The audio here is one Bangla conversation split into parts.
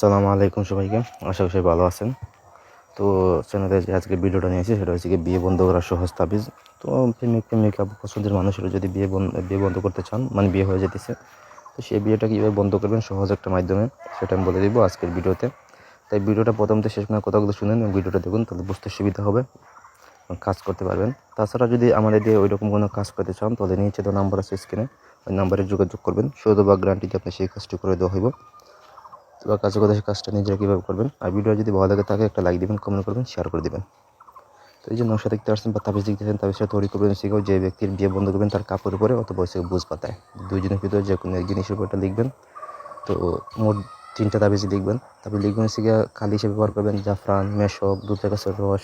আসসালামু আলাইকুম সবাইকে, আশা করি ভালো আছেন। তো চ্যানেলে যে আজকে ভিডিওটা নিয়েছি সেটা হচ্ছে কি বিয়ে বন্ধ করার সহজ তাবিজ। তো প্রেমিকা পছন্দের মানুষেরা যদি বিয়ে বন্ধ করতে চান, মানে বিয়ে হয়ে যেতেছে, তো সেই বিয়েটা কীভাবে বন্ধ করবেন সহজ একটা মাধ্যমে, সেটা আমি বলে দিব আজকের ভিডিওতে। তাই ভিডিওটা প্রথম থেকে শেষ পর্যন্ত কথাগুলো শুনেন এবং ভিডিওটা দেখুন, তাহলে বুঝতে সুবিধা হবে, কাজ করতে পারবেন। তাছাড়া যদি আমাদের দিয়ে ওই রকম কোনো কাজ করতে চান, তাহলে নিচে তো নাম্বার আছে স্ক্রিনে, ওই নাম্বারে যোগাযোগ করবেন। শুধু বা গ্যারান্টিতে আপনি সেই কাজটি করে দেওয়া হইব। বা কাজে কথা সেই কাজটা নিজেরা কীভাবে করবেন। আর ভিডিও যদি ভালো লাগে থাকে একটা লাইক দিবেন, কমেন্ট করবেন, শেয়ার করে দেবেন। তো এই যে নকশা দেখতে আসছেন বা তাবিজ দেখতেছেন, তাবিজটা তৈরি করবেন শিখেও যে ব্যক্তির বিয়ে বন্ধ করবেন তার কাপড়ের উপরে অথবা সে বুঝ পাতায়, দুইজনের ভিতরে যে কোনো এক জিনিসের উপরটা লিখবেন। তো মোট 3টা তাবিজ লিখবেন। তারপর লিখবেন শিখে কালি হিসেবে ব্যবহার করবেন জাফরান, মেশক, দুধের গাছের রস,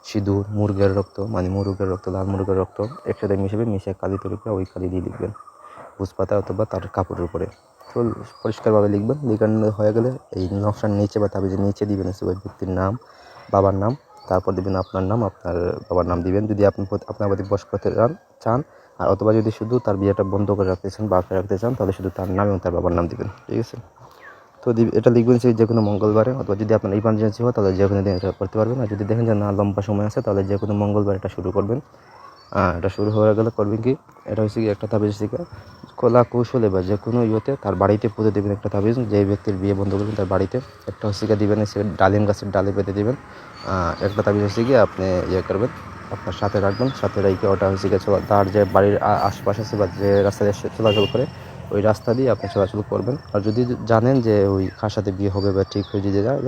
সিঁদুর, মুরগের রক্ত, মানে মুরগের রক্ত, লাল মুরগের রক্ত একসাথে মিশিয়ে কালি তৈরি করে ওই কালি দিয়ে লিখবেন বুঝ পাতা অথবা তার কাপড়ের উপরে। তো পরিষ্কারভাবে লিখবেন। লিখানো হয়ে গেলে এই নকশার নিচে বা তাবিজের নিচে দিবেন ওই ব্যক্তির নাম, বাবার নাম, তারপর দিবেন আপনার নাম, আপনার বাবার নাম দিবেন যদি আপনি আপনার প্রতি বস করতে চান। আর অথবা যদি শুধু তার বিয়েটা বন্ধ করে রাখতে চান বা আটকে রাখতে চান, তাহলে শুধু তার নাম এবং তার বাবার নাম দিবেন। ঠিক আছে? তো এটা লিখবেন যে কোনো মঙ্গলবারে, অথবা যদি আপনার ইমার্জেন্সি হয় তাহলে যে কোনো দিন এটা করতে পারবেন। আর যদি দেখেন যে না লম্বা সময় আছে, তাহলে যে কোনো মঙ্গলবার এটা শুরু করবেন। এটা শুরু হয়ে গেলে করবেন কি, এটা হচ্ছে কি একটা তাবিজ থেকে কলা কৌশলে বা যে কোনো ইয়েতে তার বাড়িতে পুঁতে দেবেন একটা তাবিজ। যে ব্যক্তির বিয়ে বন্ধ করবেন তার বাড়িতে একটা হচ্ছে গিয়ে দিবেন, সে ডালিম গাছের ডালে পেতে দেবেন। একটা তাবিজ হচ্ছে গিয়ে আপনি করবেন, আপনার সাথে রাখবেন। সাথে রেখে ওটা হচ্ছে গিয়ে তার যে বাড়ির আশপাশে আছে বা যে রাস্তা দিয়ে চলাচল করে ওই রাস্তা দিয়ে আপনি চলাচল করবেন। আর যদি জানেন যে ওই কার সাথে বিয়ে হবে বা ঠিক হয়ে যদি যায়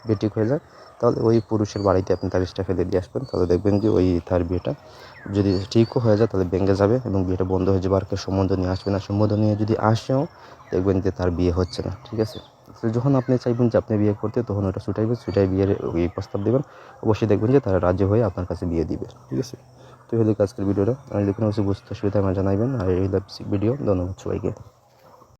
বিয়ে ঠিক হয়ে যায়, তাহলে ওই পুরুষের বাড়িতে আপনি তাবিজটা ফেলে দিয়ে আসবেন। তাহলে দেখবেন যে ওই তার বিয়েটা যদি ঠিকও হয়ে যায় তাহলে ভেঙে যাবে এবং বিয়েটা বন্ধ হয়ে যাবে। আর কেউ সম্বন্ধ নিয়ে আসবে না। সম্বন্ধ নিয়ে যদি আসেও দেখবেন যে তার বিয়ে হচ্ছে না। ঠিক আছে? তো যখন আপনি চাইবেন যে আপনি বিয়ে করতে, তখন ওটা ছুটাই বিয়ের ওই প্রস্তাব দেবেন। অবশ্যই দেখবেন যে তারা রাজি হয়ে আপনার কাছে বিয়ে দিবে। ঠিক আছে? তো এই হলো আজকের ভিডিওটা। আর যদি কোনো কিছু বুঝতে অসুবিধা আমার জানাবেন। আর এই ভিডিও ধন্যবাদ সবাইকে।